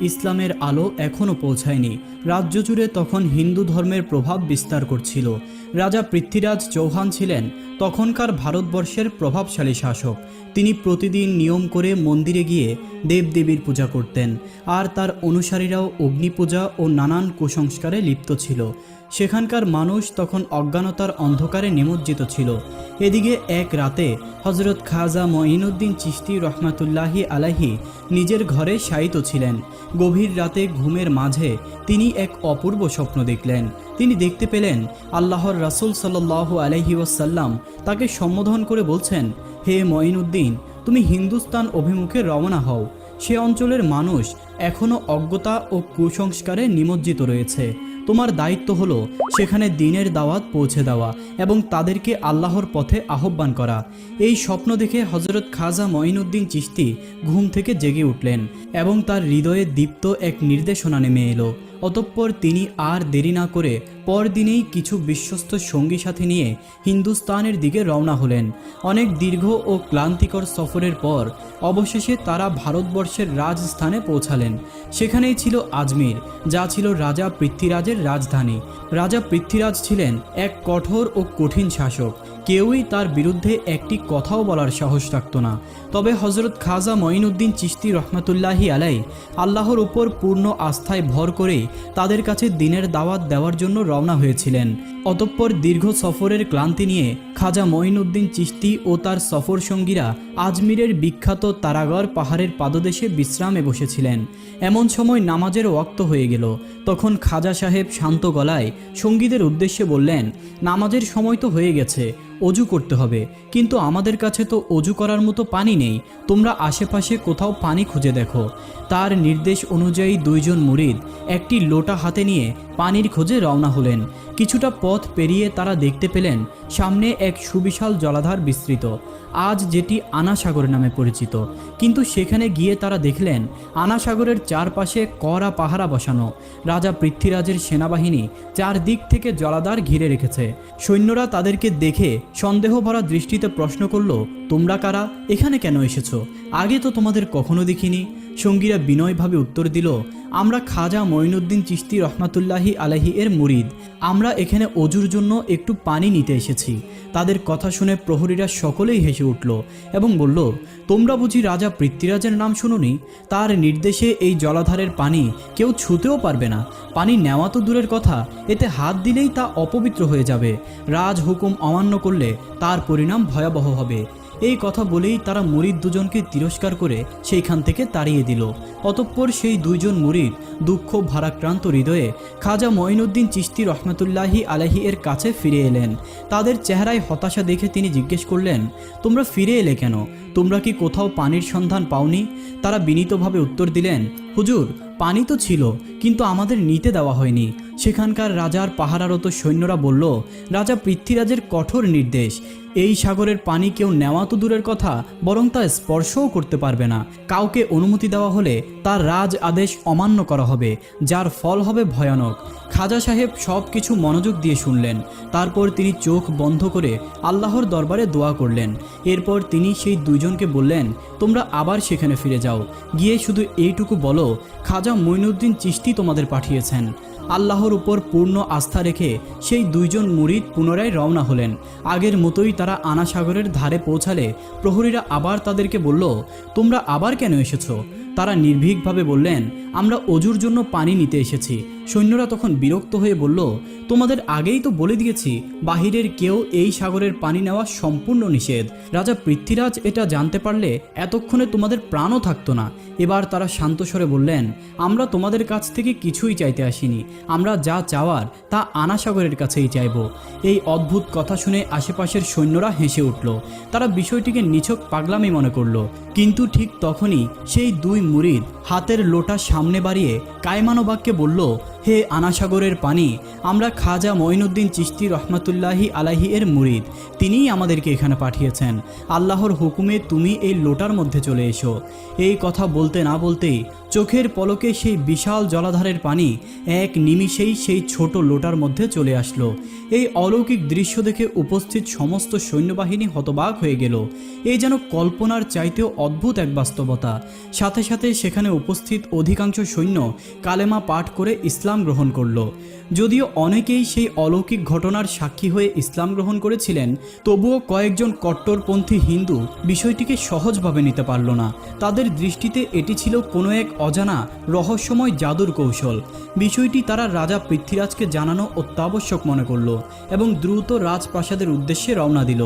ইসলামের আলো এখনও পৌঁছায়নি। রাজ্য জুড়ে তখন হিন্দু ধর্মের প্রভাব বিস্তার করছিল। রাজা পৃথ্বীরাজ চৌহান ছিলেন তখনকার ভারতবর্ষের প্রভাবশালী শাসক। তিনি প্রতিদিন নিয়ম করে মন্দিরে গিয়ে দেবদেবীর পূজা করতেন, আর তার অনুসারীরাও অগ্নিপূজা ও নানান কুসংস্কারে লিপ্ত ছিল। সেখানকার মানুষ তখন অজ্ঞানতার অন্ধকারে নিমজ্জিত ছিল। এদিকে এক রাতে হজরত খাজা মঈনুদ্দিন চিশতি রহমাতুল্লাহি আলাইহি নিজের ঘরে শায়িত ছিলেন। গভীর রাতে ঘুমের মাঝে তিনি এক অপূর্ব স্বপ্ন দেখলেন। তিনি দেখতে পেলেন আল্লাহর রাসূল সাল্লাল্লাহু আলাইহি ওয়াসাল্লাম তাকে সম্বোধন করে বলছেন, হে মঈনুদ্দিন, তুমি হিন্দুস্তান অভিমুখে রওনা হও। সে অঞ্চলের মানুষ এখনও অজ্ঞতা ও কুসংস্কারে নিমজ্জিত রয়েছে। তোমার দায়িত্ব হলো সেখানে দ্বীনের দাওয়াত পৌঁছে দেওয়া এবং তাদেরকে আল্লাহর পথে আহ্বান করা। এই স্বপ্ন দেখে হজরত খাজা মঈনুদ্দিন চিশতি ঘুম থেকে জেগে উঠলেন এবং তার হৃদয়ে দীপ্ত এক নির্দেশনা নেমে এলো। অতঃপর তিনি আর দেরি না করে পরদিনেই কিছু বিশ্বস্ত সঙ্গী সাথী নিয়ে হিন্দুস্তানের দিকে রওনা হলেন। অনেক দীর্ঘ ও ক্লান্তিকর সফরের পর অবশেষে তারা ভারতবর্ষের রাজস্থানে পৌঁছালেন। সেখানেই ছিল আজমির, যা ছিল রাজা পৃথ্বীরাজের রাজধানী। রাজা পৃথ্বীরাজ ছিলেন এক কঠোর ও কঠিন শাসক। কেউই তার বিরুদ্ধে একটি কথাও বলার সাহস রাখত না। তবে হজরত খাজা মঈনুদ্দিন চিশতি রহমাতুল্লাহি আলাই আল্লাহর উপর পূর্ণ আস্থায় ভর করেই তাদের কাছে দ্বীনের দাওয়াত দেওয়ার জন্য রওনা হয়েছিলেন। অতঃপর দীর্ঘ সফরের ক্লান্তি নিয়ে খাজা মঈনুদ্দিন চিশতি ও তার সফর সঙ্গীরা আজমিরের বিখ্যাত তারাগড় পাহাড়ের পাদদেশে বিশ্রামে বসেছিলেন। এমন সময় নামাজের ওয়াক্ত হয়ে গেল। তখন খাজা সাহেব শান্ত গলায় সঙ্গীদের উদ্দেশ্যে বললেন, নামাজের সময় তো হয়ে গেছে, অজু করতে হবে, কিন্তু আমাদের কাছে তো অজু করার মতো পানি নেই। তোমরা আশেপাশে কোথাও পানি খুঁজে দেখো। তার নির্দেশ অনুযায়ী দুইজন মুরিদ একটি লোটা হাতে নিয়ে পানির খোঁজে রওনা হলেন। কিছুটা পথ পেরিয়ে তারা দেখতে পেলেন সামনে এক সুবিশাল জলাধার বিস্তৃত, আজ যেটি আনা সাগর নামে পরিচিত। কিন্তু সেখানে গিয়ে তারা দেখলেন আনা সাগরের চারপাশে কড়া পাহারা বসানো। রাজা পৃথ্বীরাজের সেনাবাহিনী চারদিক থেকে জলাধার ঘিরে রেখেছে। সৈন্যরা তাদেরকে দেখে সন্দেহ ভরা দৃষ্টিতে প্রশ্ন করল, তোমরা কারা? এখানে কেন এসেছো? আগে তো তোমাদের কখনো দেখিনি। সঙ্গীরা বিনয়ভাবে উত্তর দিল, আমরা খাজা মঈনুদ্দিন চিশতি রহমাতুল্লাহি আলাইহি এর মুরিদ। আমরা এখানে অজুর জন্য একটু পানি নিতে এসেছি। তাদের কথা শুনে প্রহরীরা সকলেই হেসে উঠল এবং বলল, তোমরা বুঝি রাজা পৃথ্বীরাজের নাম শুনোনি? তার নির্দেশে এই জলাধারের পানি কেউ ছুঁতেও পারবে না। পানি নেওয়া তো দূরের কথা, এতে হাত দিলেই তা অপবিত্র হয়ে যাবে। রাজ হুকুম অমান্য করলে তার পরিণাম ভয়াবহ হবে। এই কথা বলেই তারা মুরিদ দুজনকে তিরস্কার করে সেইখান থেকে তাড়িয়ে দিল। অতঃপর সেই দুইজন মুরিদ দুঃখ ভারাক্রান্ত হৃদয়ে খাজা মঈনুদ্দিন চিশতি রহমাতুল্লাহি আলাইহি এর কাছে ফিরে এলেন। তাদের চেহারায় হতাশা দেখে তিনি জিজ্ঞেস করলেন, তোমরা ফিরে এলে কেন? তোমরা কি কোথাও পানির সন্ধান পাওনি? তারা বিনীতভাবে উত্তর দিলেন, হুজুর, পানি তো ছিল, কিন্তু আমাদের নিতে দেওয়া হয়নি। সেখানকার রাজার পাহারারত সৈন্যরা বলল, রাজা পৃথ্বীরাজের কঠোর নির্দেশ, এই সাগরের পানি কেউ নেওয়া তো দূরের কথা, বরং তা স্পর্শও করতে পারবে না। কাউকে অনুমতি দেওয়া হলে তার রাজ আদেশ অমান্য করা হবে, যার ফল হবে ভয়ানক। খাজা সাহেব সব কিছু মনোযোগ দিয়ে শুনলেন। তারপর তিনি চোখ বন্ধ করে আল্লাহর দরবারে দোয়া করলেন। এরপর তিনি সেই দুইজনকে বললেন, তোমরা আবার সেখানে ফিরে যাও। গিয়ে শুধু এইটুকু বলো, খাজা মঈনুদ্দিন চিশতি তোমাদের পাঠিয়েছেন। আল্লাহর উপর পূর্ণ আস্থা রেখে সেই দুইজন মুরিদ পুনরায় রওনা হলেন। আগের মতোই তারা আনা সাগরের ধারে পৌঁছালে প্রহরীরা আবার তাদেরকে বলল, তোমরা আবার কেন এসেছো? তারা নির্ভীকভাবে বললেন, আমরা অজুর জন্য পানি নিতে এসেছি। সৈন্যরা তখন বিরক্ত হয়ে বলল, তোমাদের আগেই তো বলে দিয়েছি বাহিরের কেউ এই সাগরের পানি নেওয়া সম্পূর্ণ নিষেধ। রাজা পৃথ্বীরাজ এটা জানতে পারলে এতক্ষণে তোমাদের প্রাণও থাকতো না। এবার তারা শান্ত স্বরে বললেন, আমরা তোমাদের কাছ থেকে কিছুই চাইতে আসিনি। আমরা যা চাওয়ার তা আনা সাগরের কাছেই চাইব। এই অদ্ভুত কথা শুনে আশেপাশের সৈন্যরা হেসে উঠল। তারা বিষয়টিকে নিছক পাগলামি মনে করল। কিন্তু ঠিক তখনই সেই দুই মুরিদ হাতের লোটা সামনে বাড়িয়ে কায়মানো বাক্যে বলল, হে আনাসাগরের পানি, আমরা খাজা মঈনুদ্দিন চিশতি রহমাতুল্লাহি আলাইহি এর মুরিদ, তিনিই আমাদেরকে এখানে পাঠিয়েছেন। আল্লাহর হুকুমে তুমি এই লোটার মধ্যে চলে এসো। এই কথা বলতে না বলতেই চোখের পলকে সেই বিশাল জলাধারের পানি এক নিমিষেই সেই ছোট লোটার মধ্যে চলে আসলো। এই অলৌকিক দৃশ্য দেখে উপস্থিত সমস্ত সৈন্যবাহিনী হতবাক হয়ে গেল। এই যেন কল্পনার চাইতেও অদ্ভুত এক বাস্তবতা। সাথে সাথে সেখানে উপস্থিত অধিকাংশ সৈন্য কালেমা পাঠ করে ইসলাম গ্রহণ করল। যদিও অনেকেই সেই অলৌকিক ঘটনার সাক্ষী হয়ে ইসলাম গ্রহণ করেছিলেন, তবুও কয়েকজন কট্টরপন্থী হিন্দু বিষয়টিকে সহজভাবে নিতে পারল না। তাদের দৃষ্টিতে এটি ছিল কোনো এক অজানা রহস্যময় জাদুর কৌশল। বিষয়টি তারা রাজা পৃথ্বীরাজকে জানানো অত্যাবশ্যক মনে করল এবং দ্রুত রাজপ্রাসাদের উদ্দেশ্যে রওনা দিল।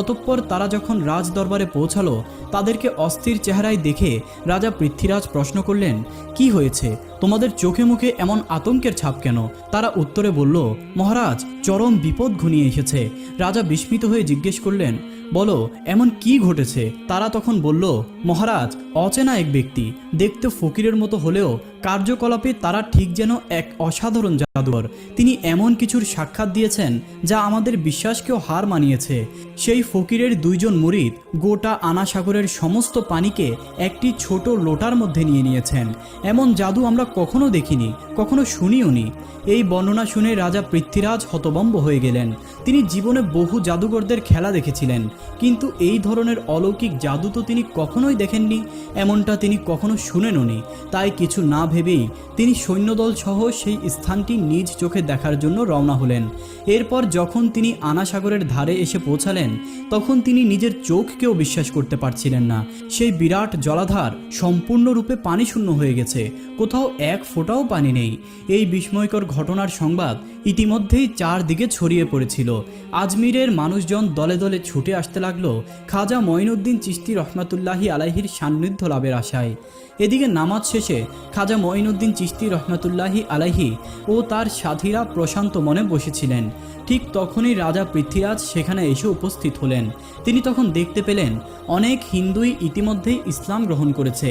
অতঃপর তারা যখন রাজ দরবারে পৌঁছালো, তাদেরকে অস্থির চেহারায় দেখে রাজা পৃথ্বীরাজ প্রশ্ন করলেন, কি হয়েছে? তোমাদের চোখে মুখে এমন আতঙ্কের ছাপ কেন? তারা উত্তরে বলল, মহারাজ, চরম বিপদ ঘনিয়ে এসেছে। রাজা বিস্মিত হয়ে জিজ্ঞেস করলেন, বলো এমন কি ঘটেছে? তারা তখন বলল, মহারাজ, অচেনা এক ব্যক্তি, দেখতে ফকিরের মতো হলেও কার্যকলাপে তারা ঠিক যেন এক অসাধারণ জাদুকর। তিনি এমন কিছুর সাক্ষাৎ দিয়েছেন যা আমাদের বিশ্বাসকেও হার মানিয়েছে। সেই ফকিরের দুইজন মুরিদ গোটা আনাসাগরের সমস্ত পানিকে একটি ছোট লোটার মধ্যে নিয়ে নিয়েছেন। এমন জাদু আমরা কখনো দেখিনি, কখনো শুনিওনি। এই বর্ণনা শুনে রাজা পৃথ্বীরাজ হতভম্ব হয়ে গেলেন। তিনি জীবনে বহু জাদুকরদের খেলা দেখেছিলেন, কিন্তু এই ধরনের অলৌকিক জাদু তো তিনি কখনোই দেখেননি, এমনটা তিনি কখনো শুনেননি। তাই কিছু না ভেবেই তিনি সৈন্যদল সহ সেই স্থানটি নিজ চোখে দেখার জন্য রওনা হলেন। এরপর যখন তিনি আনাসাগরের ধারে এসে পৌঁছালেন, তখন তিনি নিজের চোখকেও বিশ্বাস করতে পারছিলেন না। সেই বিরাট জলাধার সম্পূর্ণরূপে পানি শূন্য হয়ে গেছে, কোথাও এক ফোঁটাও পানি নেই। এই বিস্ময়কর ঘটনার সংবাদ ইতিমধ্যেই চারদিকে ছড়িয়ে পড়েছিল। আজমিরের মানুষজন দলে দলে ছুটে আসতে লাগলো খাজা মঈনুদ্দিন চিশতি রহমাতুল্লাহি আলাইহির সান্নিধ্য লাভের আশায়। এদিকে নামাজ শেষে খাজা মঈনুদ্দিন চিশতি রহমাতুল্লাহি আলাইহি ও তার সাথীরা প্রশান্ত মনে বসেছিলেন। ঠিক তখনই রাজা পৃথ্বীরাজ সেখানে এসে উপস্থিত হলেন। তিনি তখন দেখতে পেলেন অনেক হিন্দুই ইতিমধ্যেই ইসলাম গ্রহণ করেছে।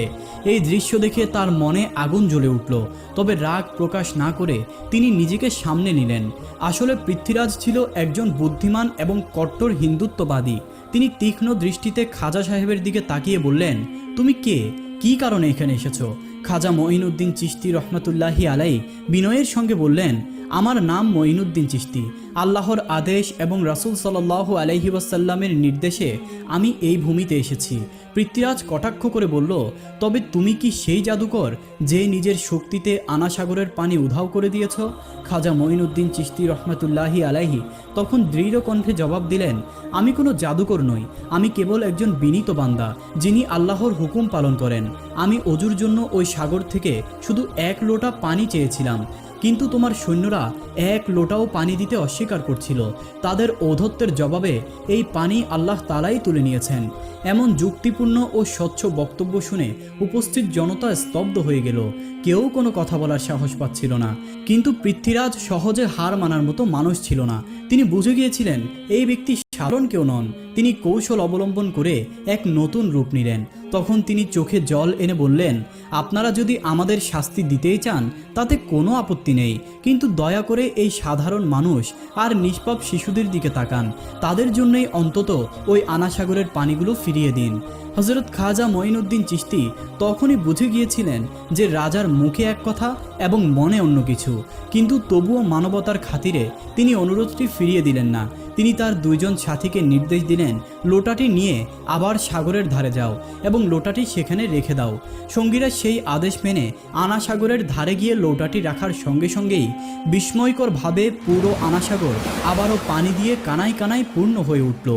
এই দৃশ্য দেখে তার মনে আগুন জ্বলে উঠল। তবে রাগ প্রকাশ না করে তিনি নিজেকে সামনে নিলেন। আসলে পৃথ্বীরাজ ছিল একজন বুদ্ধিমান এবং কট্টর হিন্দুত্ববাদী। তিনি তীক্ষ্ণ দৃষ্টিতে খাজা সাহেবের দিকে তাকিয়ে বললেন, তুমি কে? কি কারণে এখানে এসেছো? খাজা মঈনুদ্দিন চিশতি রহমাতুল্লাহি আলাই বিনয়ের সঙ্গে বললেন, আমার নাম মঈনুদ্দিন চিশতি। আল্লাহর আদেশ এবং রাসূল সাল্লাল্লাহু আলাইহি ওয়াসাল্লামের নির্দেশে আমি এই ভূমিতে এসেছি। পৃথ্বীরাজ কটাক্ষ করে বলল, তবে তুমি কি সেই জাদুকর যে নিজের শক্তিতে আনাসাগরের পানি উধাও করে দিয়েছ? খাজা মঈনুদ্দিন চিশতি রহমাতুল্লাহি আলাইহি তখন দৃঢ় কণ্ঠে জবাব দিলেন, আমি কোনো জাদুকর নই, আমি কেবল একজন বিনীত বান্দা যিনি আল্লাহর হুকুম পালন করেন। আমি অজুর জন্য ওই সাগর থেকে শুধু এক লোটা পানি চেয়েছিলাম, কিন্তু তোমার সৈন্যরা এক লোটাও পানি দিতে অস্বীকার করছিল। তাদের ঔদ্ধত্যের জবাবে এই পানি আল্লাহ তাআলাই তুলে নিয়েছেন। এমন যুক্তিপূর্ণ ও স্বচ্ছ বক্তব্য শুনে উপস্থিত জনতা স্তব্ধ হয়ে গেল। কেউ কোনো কথা বলার সাহস পাচ্ছিল না। কিন্তু পৃথ্বীরাজ সহজে হার মানার মতো মানুষ ছিল না। তিনি বুঝে গিয়েছিলেন এই ব্যক্তি সাধারণ কেউ নন। তিনি কৌশল অবলম্বন করে এক নতুন রূপ নিলেন। তখন তিনি চোখে জল এনে বললেন, আপনারা যদি আমাদের শাস্তি দিতেই চান তাতে কোনো আপত্তি নেই, কিন্তু দয়া করে এই সাধারণ মানুষ আর নিষ্পাপ শিশুদের দিকে তাকান। তাদের জন্যই অন্তত ওই আনাসাগরের পানিগুলো ফিরিয়ে দিন। হযরত খাজা মঈনুদ্দিন চিশতি তখনই বুঝে গিয়েছিলেন যে রাজার মুখে এক কথা এবং মনে অন্য কিছু, কিন্তু তবুও মানবতার খাতিরে তিনি অনুরোধটি ফিরিয়ে দিলেন না। তিনি তার দুইজন সাথীকে নির্দেশ দিলেন, লোটাটি নিয়ে আবার সাগরের ধারে যাও এবং লোটাটি সেখানে রেখে দাও। সঙ্গীরা সেই আদেশ মেনে আনাসাগরের ধারে গিয়ে লোটাটি রাখার সঙ্গে সঙ্গেই বিস্ময়করভাবে পুরো আনাসাগর আবারও পানি দিয়ে কানায় কানায় পূর্ণ হয়ে উঠল।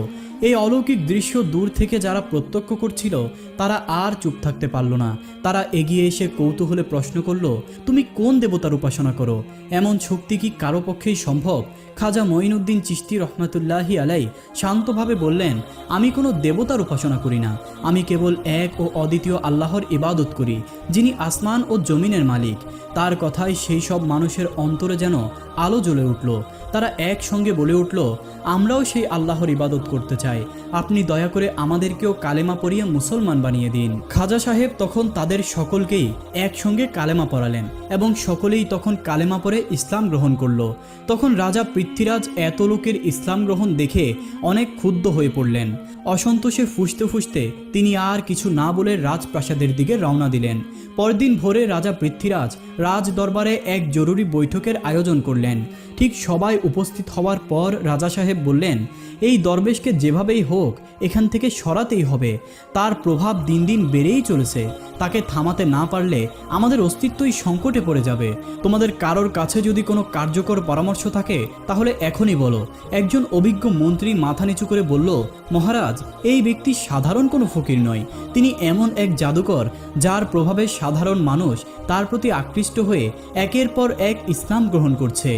এই অলৌকিক দৃশ্য দূর থেকে যারা প্রত্যক্ষ করছিল তারা আর চুপ থাকতে পারল না। তারা এগিয়ে এসে কৌতূহলে প্রশ্ন করল, তুমি কোন দেবতার উপাসনা করো? এমন শক্তি কি কারো পক্ষেই সম্ভব? খাজা মঈনুদ্দিন চিশতি রহমাতুল্লাহি আলাই শান্তভাবে বললেন, আমি কোনো দেবতার উপাসনা করি না, আমি কেবল এক ও অদ্বিতীয় আল্লাহর ইবাদত করি, যিনি আসমান ও জমিনের মালিক। তার কথায় সেই সব মানুষের অন্তরে যেন আলো জ্বলে উঠল। তারা একসঙ্গে বলে উঠল, আমরাও সেই আল্লাহর ইবাদত করতে চাই, আপনি দয়া করে আমাদেরকেও কালেমা পড়িয়ে মুসলমান বানিয়ে দিন। খাজা সাহেব তখন তাদের সকলকেই একসঙ্গে কালেমা পড়ালেন এবং সকলেই তখন কালেমা পড়ে ইসলাম গ্রহণ করল। তখন রাজা পৃথ্বীরাজ এত লোকের ইসলাম গ্রহণ দেখে অনেক ক্ষুব্ধ হয়ে পড়লেন। অসন্তোষে ফুঁসতে ফুঁসতে তিনি আর কিছু না বলে রাজপ্রাসাদের দিকে রওনা দিলেন। পরদিন ভোরে রাজা পৃথ্বীরাজ রাজ দরবারে এক জরুরি বৈঠকের আয়োজন করলেন। ঠিক সবাই উপস্থিত হওয়ার পর রাজা সাহেব বললেন, এই দরবেশকে যেভাবেই হোক এখান থেকে সরাতেই হবে। তার প্রভাব দিন দিন বেড়েই চলেছে, তাকে থামাতে না পারলে আমাদের অস্তিত্বই সংকটে পড়ে যাবে। তোমাদের কারোর কাছে যদি কোনো কার্যকর পরামর্শ থাকে তাহলে এখনই বলো। একজন অভিজ্ঞ মন্ত্রী মাথা নিচু করে বলল, মহারাজ, এই ব্যক্তি সাধারণ কোনো ফকির নয়, তিনি এমন এক জাদুকর যার প্রভাবে সাধারণ মানুষ তার প্রতি আকৃষ্ট হয়ে একের পর এক ইসলাম গ্রহণ করছে।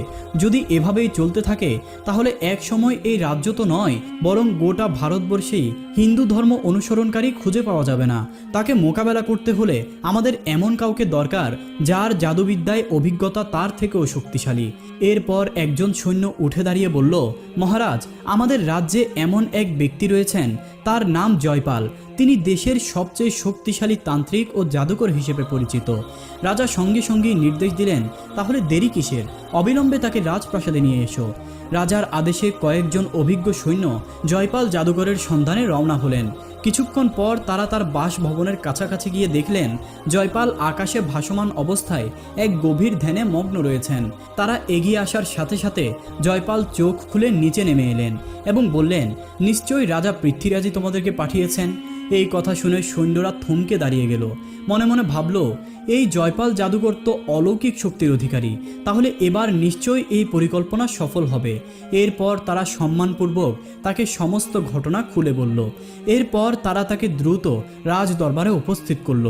যদি এভাবেই চলতে থাকে তাহলে এক সময় এই রাজ্য তো নয়, বরং গোটা ভারতবর্ষেই হিন্দু ধর্ম অনুসরণকারী খুঁজে পাওয়া যাবে না। তাকে মোকাবেলা করতে হলে আমাদের এমন কাউকে দরকার যার জাদুবিদ্যায় অভিজ্ঞতা তার থেকেও শক্তিশালী। এরপর একজন সৈন্য উঠে দাঁড়িয়ে বলল, মহারাজ, আমাদের রাজ্যে এমন এক ব্যক্তি রয়েছেন, তার নাম জয়পাল। তিনি দেশের সবচেয়ে শক্তিশালী তান্ত্রিক ও জাদুকর হিসেবে পরিচিত। রাজা সঙ্গে সঙ্গেই নির্দেশ দিলেন, তাহলে দেরি কিসের, অবিলম্বে তাকে রাজপ্রাসাদে নিয়ে এসো। রাজার আদেশে কয়েকজন অভিজ্ঞ সৈন্য জয়পাল জাদুকরের সন্ধানে রওনা হলেন। কিছুক্ষণ পর তারা তার বাসভবনের কাছাকাছি গিয়ে দেখলেন জয়পাল আকাশে ভাসমান অবস্থায় এক গভীর ধ্যানে মগ্ন রয়েছেন। তারা এগিয়ে আসার সাথে সাথে জয়পাল চোখ খুলে নিচে নেমে এলেন এবং বললেন, নিশ্চয়ই রাজা পৃথ্বীরাজই তোমাদেরকে পাঠিয়েছেন। এই কথা শুনে সৈন্যরা থমকে দাঁড়িয়ে গেল। মনে মনে ভাবল, এই জয়পাল জাদুকর তো অলৌকিক শক্তির অধিকারী, তাহলে এবার নিশ্চয়ই এই পরিকল্পনা সফল হবে। এরপর তারা সম্মানপূর্বক তাকে সমস্ত ঘটনা খুলে বলল। এরপর তারা তাকে দ্রুত রাজ দরবারে উপস্থিত করল।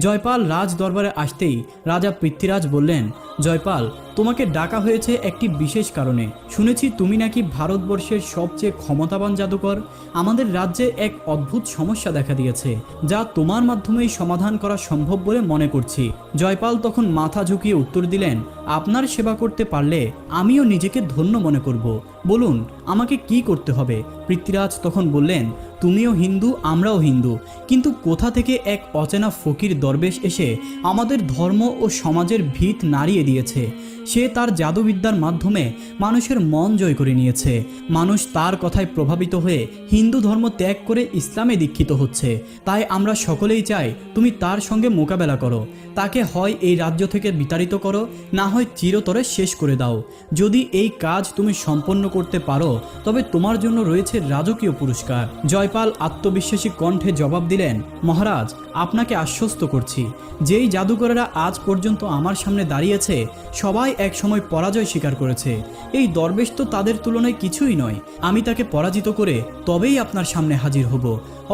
জয়পাল রাজ দরবারে আসতেই রাজা পৃথ্বীরাজ বললেন, জয়পাল, তোমাকে ডাকা হয়েছে একটি বিশেষ কারণে। শুনেছি তুমি নাকি ভারতবর্ষের সবচেয়ে ক্ষমতাবান জাদুকর। আমাদের রাজ্যে এক অদ্ভুত সমস্যা দেখা দিয়েছে, যা তোমার মাধ্যমেই সমাধান করা সম্ভব বলে মনে করছি। জয়পাল তখন মাথা ঝুঁকিয়ে উত্তর দিলেন, আপনার সেবা করতে পারলে আমিও নিজেকে ধন্য মনে করব। বলুন, আমাকে কি করতে হবে? পৃথ্বীরাজ তখন বললেন, তুমিও হিন্দু, আমরাও হিন্দু, কিন্তু কোথা থেকে এক অচেনা ফকির দরবেশ এসে আমাদের ধর্ম ও সমাজের ভিত নাড়িয়ে দিয়েছে। সে তার জাদুবিদ্যার মাধ্যমে মানুষের মন জয় করে নিয়েছে। মানুষ তার কথায় প্রভাবিত হয়ে হিন্দু ধর্ম ত্যাগ করে ইসলামে দীক্ষিত হচ্ছে। তাই আমরা সকলেই চাই তুমি তার সঙ্গে মোকাবেলা করো। তাকে হয় এই রাজ্য থেকে বিতাড়িত করো, না হয় চিরতরে শেষ করে দাও। যদি এই কাজ তুমি সম্পন্ন করতে পারো তবে তোমার জন্য রয়েছে রাজকীয় পুরস্কার। জয়পাল আত্মবিশ্বাসী কণ্ঠে জবাব দিলেন, মহারাজ, আপনাকে আশ্বস্ত করছি, যেই জাদুকরেরা আজ পর্যন্ত আমার সামনে দাঁড়িয়েছে সবাই একসময় পরাজয় স্বীকার করেছে। এই দরবেশ তো তাদের তুলনায় কিছুই নয়। আমি তাকে পরাজিত করে তবেই আপনার সামনে হাজির হব।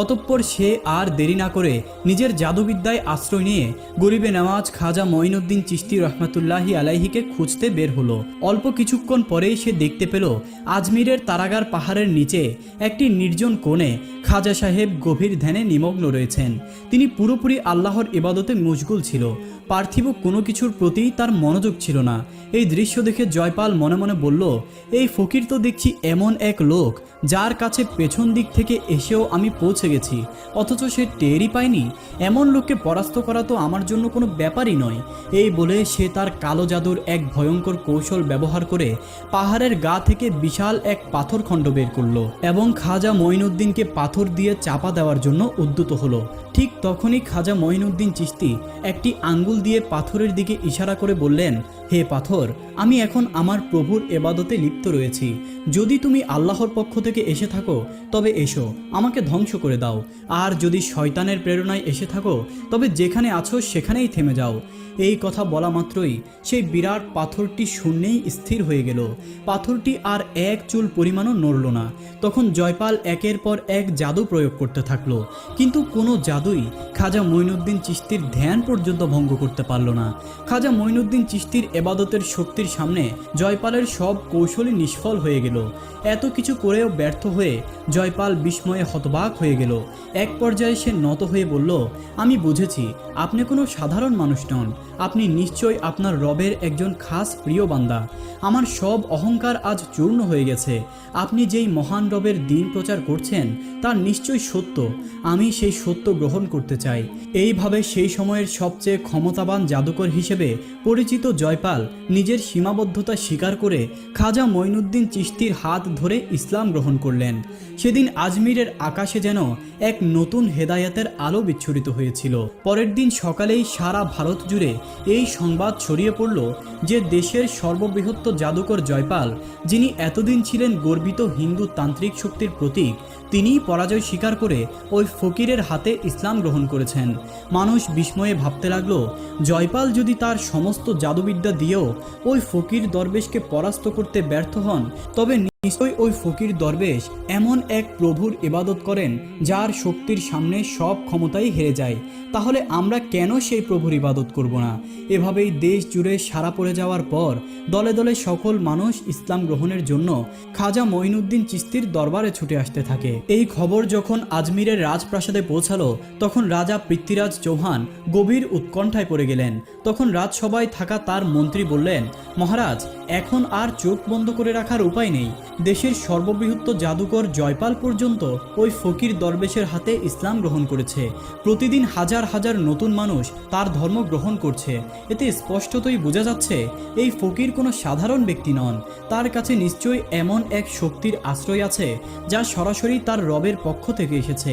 অতঃপর সে আর দেরি না করে নিজের জাদুবিদ্যায় আশ্রয় নিয়ে গরিবে নওয়াজ খাজা মঈনুদ্দিন চিশতি রহমাতুল্লাহি আলাইহিকে খুঁজতে বের হলো। অল্প কিছুক্ষণ পরেই সে দেখতে পেল আজমিরের তারাগার পাহাড়ের নিচে একটি নির্জন কোণে খাজা সাহেব গভীর ধ্যানে নিমগ্ন রয়েছেন। তিনি পুরোপুরি আল্লাহর ইবাদতে মশগুল ছিল। পার্থিব কোনো কিছুর প্রতি তার মনোযোগ ছিল না। এই দৃশ্য দেখে জয়পাল মনে মনে বলল, এই ফকির তো দেখছি এমন এক লোক যার কাছে পেছন দিক থেকে এসেও আমি পৌঁছে গেছি, অথচ সে টেরই পায়নি। এমন লোককে পরাস্ত করা তো আমার জন্য কোনো ব্যাপারই নয়। এই বলে সে তার কালো জাদুর এক ভয়ঙ্কর কৌশল ব্যবহার করে পাহাড়ের গা থেকে বিশাল এক পাথরখণ্ড বের করলো এবং খাজা মঈনুদ্দিনকে পাথর দিয়ে চাপা দেওয়ার জন্য উদ্যত হলো। ঠিক তখনই খাজা মঈনুদ্দিন চিশতি একটি আঙ্গুল দিয়ে পাথরের দিকে ইশারা করে বললেন, হে পাথর, আমি এখন আমার প্রভুর এবাদতে লিপ্ত রয়েছি। যদি তুমি আল্লাহর পক্ষ থেকে এসে থাকো তবে এসো, আমাকে ধ্বংস করে দাও। আর যদি শয়তানের প্রেরণায় এসে থাকো তবে যেখানে আছো সেখানেই থেমে যাও। এই কথা বলা মাত্রই সেই বিরাট পাথরটি শূন্যেই স্থির হয়ে গেল। পাথরটি আর এক চুল পরিমাণও নড়ল না। তখন জয়পাল একের পর এক জাদু প্রয়োগ করতে থাকলো, কিন্তু কোনো জাদুই খাজা মঈনুদ্দিন চিশতির ধ্যান পর্যন্ত ভঙ্গ করতে পারল না। খাজা মঈনুদ্দিন চিশতির এবাদতের শক্তির সামনে জয়পালের সব কৌশলই নিষ্ফল হয়ে গেল। এত কিছু করেও ব্যর্থ হয়ে জয়পাল বিস্ময়ে হতবাক হয়ে গেল। এক পর্যায়ে সে নত হয়ে বলল, আমি বুঝেছি আপনি কোনো সাধারণ মানুষ নন, আপনি নিশ্চয়ই আপনার রবের একজন খাস প্রিয় বান্দা। আমার সব অহংকার আজ চূর্ণ হয়ে গেছে। আপনি যেই মহান রবের দিন প্রচার করছেন তা নিশ্চয়ই সত্য, আমি সেই সত্য গ্রহণ করতে চাই। এইভাবে সেই সময়ের সবচেয়ে ক্ষমতাবান জাদুকর হিসেবে পরিচিত জয়পাল নিজের সীমাবদ্ধতা স্বীকার করে খাজা মঈনুদ্দিন চিশতির হাত ধরে ইসলাম গ্রহণ করলেন। সেদিন আজমিরের আকাশে যেন এক নতুন হেদায়েতের আলো বিচ্ছুরিত হয়েছিল। পরের দিন সকালেই সারা ভারত জুড়ে এই সংবাদ ছড়িয়ে পড়ল যে দেশের সর্ববৃহৎ জাদুকর জয়পাল, যিনি এতদিন ছিলেন গর্বিত হিন্দু তান্ত্রিক শক্তির প্রতীক, তিনিই পরাজয় স্বীকার করে ওই ফকিরের হাতে ইসলাম গ্রহণ করেছেন। মানুষ বিস্ময়ে ভাবতে লাগলো, জয়পাল যদি তার সমস্ত জাদুবিদ্যা দিয়েও ওই ফকির দরবেশকে পরাস্ত করতে ব্যর্থ হন, তবে নিশ্চয়ই ওই ফকির দরবেশ এমন এক প্রভুর ইবাদত করেন যার শক্তির সামনে সব ক্ষমতাই হেরে যায়। তাহলে আমরা কেন সেই প্রভুর ইবাদত করব না? এভাবেই দেশ জুড়ে সারা পড়ে যাওয়ার পর দলে দলে সকল মানুষ ইসলাম গ্রহণের জন্য খাজা মঈনুদ্দিন চিশতির দরবারে ছুটে আসতে থাকে। এই খবর যখন আজমিরের রাজপ্রাসাদে পৌঁছালো, তখন রাজা পৃথ্বীরাজ চৌহান গভীর উৎকণ্ঠায় পড়ে গেলেন। তখন রাজসভায় থাকা তার মন্ত্রী বললেন, মহারাজ, এখন আর চোখ বন্ধ করে রাখার উপায় নেই। দেশের সর্ববৃহৎ জাদুকর জয়পাল পর্যন্ত ওই ফকির দরবেশের হাতে ইসলাম গ্রহণ করেছে। প্রতিদিন হাজার হাজার নতুন মানুষ তার ধর্ম গ্রহণ করছে। এতে স্পষ্টতই বোঝা যাচ্ছে এই ফকির কোনো সাধারণ ব্যক্তি নন। তার কাছে নিশ্চয়ই এমন এক শক্তির আশ্রয় আছে যা সরাসরি তার রবের পক্ষ থেকে এসেছে।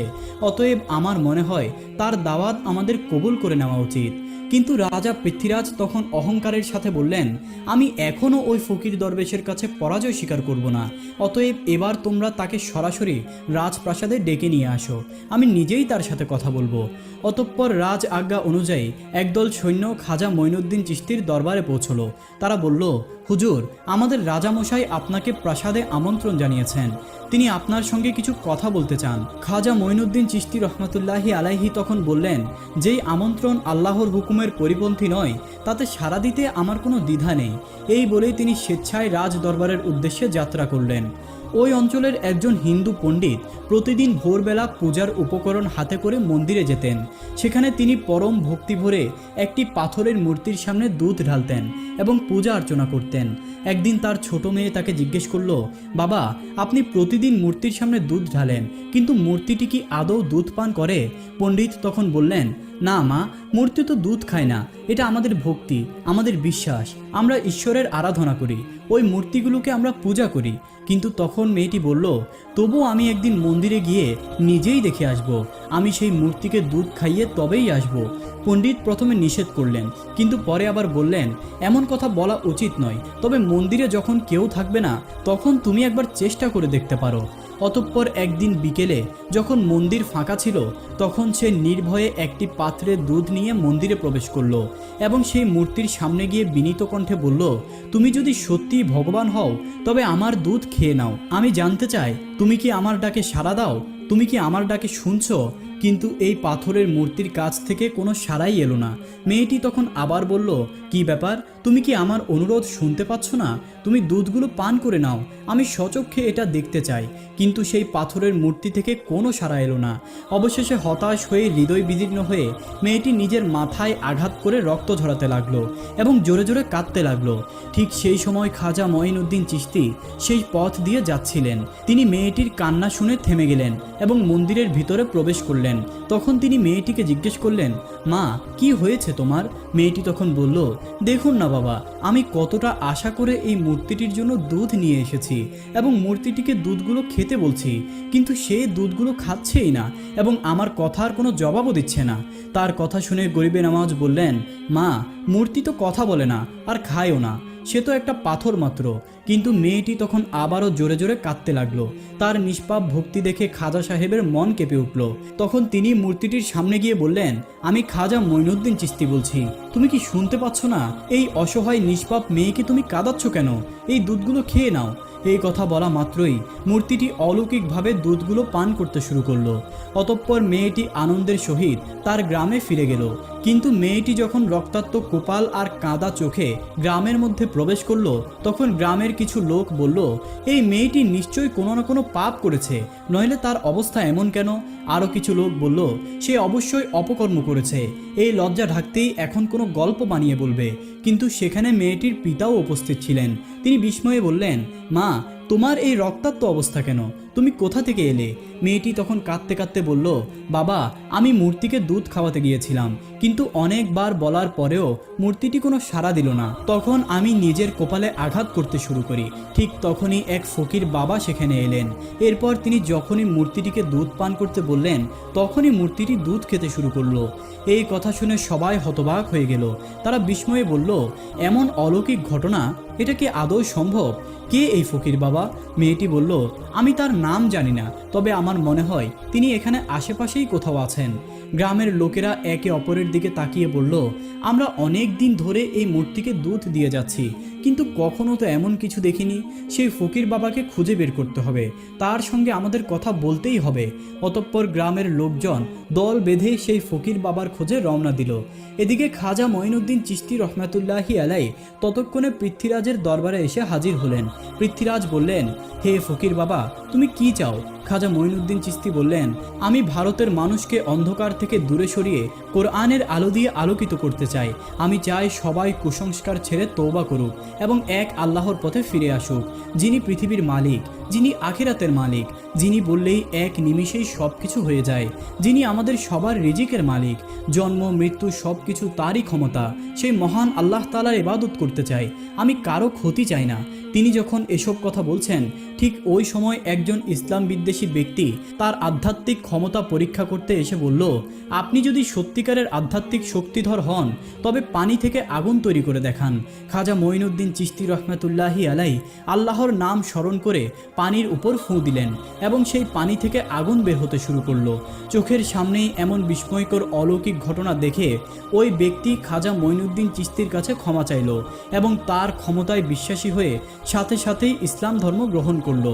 অতএব আমার মনে হয় তার দাওয়াত আমাদের কবুল করে নেওয়া উচিত। কিন্তু রাজা পৃথ্বীরাজ তখন অহংকারের সাথে বললেন, আমি এখনও ওই ফকির দরবেশের কাছে পরাজয় স্বীকার করব না। অতএব এবার তোমরা তাকে সরাসরি রাজপ্রাসাদে ডেকে নিয়ে আসো, আমি নিজেই তার সাথে কথা বলবো। অতঃপর রাজ আজ্ঞা অনুযায়ী একদল সৈন্য খাজা মঈনুদ্দিন চিশতির দরবারে পৌঁছলো। তারা বলল, হুজুর, আমাদের রাজামশাই আপনাকে প্রাসাদে আমন্ত্রণ জানিয়েছেন, তিনি আপনার সঙ্গে কিছু কথা বলতে চান। খাজা মঈনুদ্দিন চিশতি রহমতুল্লাহি আলাইহি তখন বললেন, যেই আমন্ত্রণ আল্লাহর হুকুমের পরিপন্থী নয় তাতে সাড়া দিতে আমার কোনো দ্বিধা নেই। এই বলেই তিনি স্বেচ্ছায় রাজ দরবারের উদ্দেশ্যে যাত্রা করলেন। ওই অঞ্চলের একজন হিন্দু পণ্ডিত প্রতিদিন ভোরবেলা পূজার উপকরণ হাতে করে মন্দিরে যেতেন। সেখানে তিনি পরম ভক্তি ভরে একটি পাথরের মূর্তির সামনে দুধ ঢালতেন এবং পূজা অর্চনা করতেন। একদিন তার ছোট মেয়ে তাকে জিজ্ঞেস করল, বাবা, আপনি প্রতিদিন মূর্তির সামনে দুধ ঢালেন, কিন্তু মূর্তিটি কি আদৌ দুধ পান করে? পণ্ডিত তখন বললেন, না মা, মূর্তি তো দুধ খায় না, এটা আমাদের ভক্তি, আমাদের বিশ্বাস, আমরা ঈশ্বরের আরাধনা করি, ওই মূর্তিগুলোকে আমরা পূজা করি। কিন্তু তখন মেয়েটি বলল, তবু আমি একদিন মন্দিরে গিয়ে নিজেই দেখে আসব, আমি সেই মূর্তিকে দুধ খাইয়ে তবেই আসব। পণ্ডিত প্রথমে নিষেধ করলেন, কিন্তু পরে আবার বললেন, এমন কথা বলা উচিত নয়, তবে মন্দিরে যখন কেউ থাকবে না তখন তুমি একবার চেষ্টা করে দেখতে পারো। অতঃপর একদিন বিকেলে যখন মন্দির ফাঁকা ছিল, তখন সে নির্ভয়ে একটি পাত্রে দুধ নিয়ে মন্দিরে প্রবেশ করল এবং সেই মূর্তির সামনে গিয়ে বিনীত কণ্ঠে বলল, তুমি যদি সত্যিই ভগবান হও তবে আমার দুধ খেয়ে নাও। আমি জানতে চাই, তুমি কি আমার ডাকে সাড়া দাও? তুমি কি আমার ডাকে শুনছো? কিন্তু এই পাথরের মূর্তির কাছ থেকে কোনো সাড়াই এলো না। মেয়েটি তখন আবার বলল, কি ব্যাপার, তুমি কি আমার অনুরোধ শুনতে পাচ্ছ না? তুমি দুধগুলো পান করে নাও, আমি সচক্ষে এটা দেখতে চাই। কিন্তু সেই পাথরের মূর্তি থেকে কোনো সাড়া এলো না। অবশেষে হতাশ হয়ে হৃদয় বিদীর্ণ হয়ে মেয়েটি নিজের মাথায় আঘাত করে রক্ত ঝরাতে লাগলো এবং জোরে জোরে কাঁদতে লাগলো। ঠিক সেই সময় খাজা মঈনুদ্দিন চিশতি সেই পথ দিয়ে যাচ্ছিলেন। তিনি মেয়েটির কান্না শুনে থেমে গেলেন এবং মন্দিরের ভিতরে প্রবেশ করলেন। তখন তিনি মেয়েটিকে জিজ্ঞেস করলেন, মা, কি হয়েছে তোমার? মেয়েটি তখন বলল, দেখুন না বাবা, আমি কতটা আশা করে এই মূর্তিটির জন্য দুধ নিয়ে এসেছি এবং মূর্তিটিকে দুধগুলো খেতে বলছি, কিন্তু সে দুধগুলো খাচ্ছেই না এবং আমার কথার কোনো জবাবও দিচ্ছে না। তার কথা শুনে গরিবে নওয়াজ বললেন, মা, মূর্তি তো কথা বলে না আর খায়ও না, সে তো একটা পাথর মাত্র। কিন্তু মেয়েটি তখন আবারও জোরে জোরে কাঁদতে লাগলো। তার নিষ্পাপ ভক্তি দেখে খাজা সাহেবের মন কেঁপে উঠল। তখন তিনি মূর্তিটির সামনে গিয়ে বললেন, আমি খাজা মঈনুদ্দিন চিশতি বলছি, তুমি কি শুনতে পাচ্ছ না? এই অসহায় নিষ্পাপ মেয়েকে তুমি কাঁদাচ্ছ কেন? এই দুধগুলো খেয়ে নাও। এই কথা বলা মাত্রই মূর্তিটি অলৌকিকভাবে দুধগুলো পান করতে শুরু করলো। অতঃপর মেয়েটি আনন্দের সহিত তার গ্রামে ফিরে গেল। কিন্তু মেয়েটি যখন রক্তাক্ত কপাল আর কাঁদা চোখে গ্রামের মধ্যে প্রবেশ করলো, তখন গ্রামের কিছু লোক বলল, এই মেয়েটি নিশ্চয়ই কোনো না কোনো পাপ করেছে, নইলে তার অবস্থা এমন কেন? আরও কিছু লোক বলল, সে অবশ্যই অপকর্ম করেছে, এই লজ্জা ঢাকতেই এখন কোনো গল্প বানিয়ে বলবে। কিন্তু সেখানে মেয়েটির পিতাও উপস্থিত ছিলেন। তিনি বিস্ময়ে বললেন, মা, তোমার এই রক্তাক্ত অবস্থা কেন? তুমি কোথা থেকে এলে? মেয়েটি তখন কাঁদতে কাঁদতে বলল, বাবা, আমি মূর্তিকে দুধ খাওয়াতে গিয়েছিলাম, কিন্তু অনেকবার বলার পরেও মূর্তিটি কোনো সাড়া দিল না। তখন আমি নিজের কপালে আঘাত করতে শুরু করি। ঠিক তখনই এক ফকির বাবা সেখানে এলেন। এরপর তিনি যখনই মূর্তিটিকে দুধ পান করতে বললেন, তখনই মূর্তিটি দুধ খেতে শুরু করলো। এই কথা শুনে সবাই হতবাক হয়ে গেল। তারা বিস্ময়ে বলল, এমন অলৌকিক ঘটনা, এটা কি আদৌ সম্ভব? কে এই ফকির বাবা? মেয়েটি বলল, আমি তার নাম জানি না, তবে আমার মনে হয় তিনি এখানে আশেপাশেই কোথাও আছেন। গ্রামের লোকেরা একে অপরের দিকে তাকিয়ে বলল, আমরা অনেক দিন ধরে এই মূর্তিকে দুধ দিয়ে যাচ্ছি, কিন্তু কখনো তো এমন কিছু দেখিনি। সেই ফকির বাবাকে খুঁজে বের করতে হবে, তার সঙ্গে আমাদের কথা বলতেই হবে। অতঃপর গ্রামের লোকজন দল বেঁধে সেই ফকির বাবার খোঁজে রওনা দিল। এদিকে খাজা মঈনুদ্দিন চিশতি রহমাতুল্লাহি আলাই ততক্ষণে পৃথ্বীরাজের দরবারে এসে হাজির হলেন। পৃথ্বীরাজ বললেন, হে ফকির বাবা, তুমি কি চাও? খাজা মঈনুদ্দিন চিশতি বললেন, আমি ভারতের মানুষকে অন্ধকার থেকে দূরে সরিয়ে কোরআনের আলো দিয়ে আলোকিত করতে চাই। আমি চাই সবাই কুসংস্কার ছেড়ে তওবা করুক এবং এক আল্লাহর পথে ফিরে আসুক, যিনি পৃথিবীর মালিক, যিনি আখিরাতের মালিক, যিনি বললেই এক নিমিষেই সব কিছু হয়ে যায়, যিনি আমাদের সবার রিজিকের মালিক। জন্ম মৃত্যু সব কিছু তারই ক্ষমতা। সেই মহান আল্লাহ তাআলার ইবাদত করতে চাই, আমি কারো ক্ষতি চাই না। তিনি যখন এসব কথা বলছেন, ঠিক ওই সময় একজন ইসলাম বিদ্বেষী ব্যক্তি তার আধ্যাত্মিক ক্ষমতা পরীক্ষা করতে এসে বলল, আপনি যদি সত্যিকারের আধ্যাত্মিক শক্তিধর হন, তবে পানি থেকে আগুন তৈরি করে দেখান। খাজা মঈনুদ্দিন চিশতি রহমাতুল্লাহি আলাই আল্লাহর নাম স্মরণ করে পানির উপর ফুঁ দিলেন এবং সেই পানি থেকে আগুন বের হতে শুরু করলো। চোখের সামনেই এমন বিস্ময়কর অলৌকিক ঘটনা দেখে ওই ব্যক্তি খাজা মঈনুদ্দিন চিশতির কাছে ক্ষমা চাইল এবং তার ক্ষমতায় বিশ্বাসী হয়ে সাথে সাথেই ইসলাম ধর্ম গ্রহণ করলো।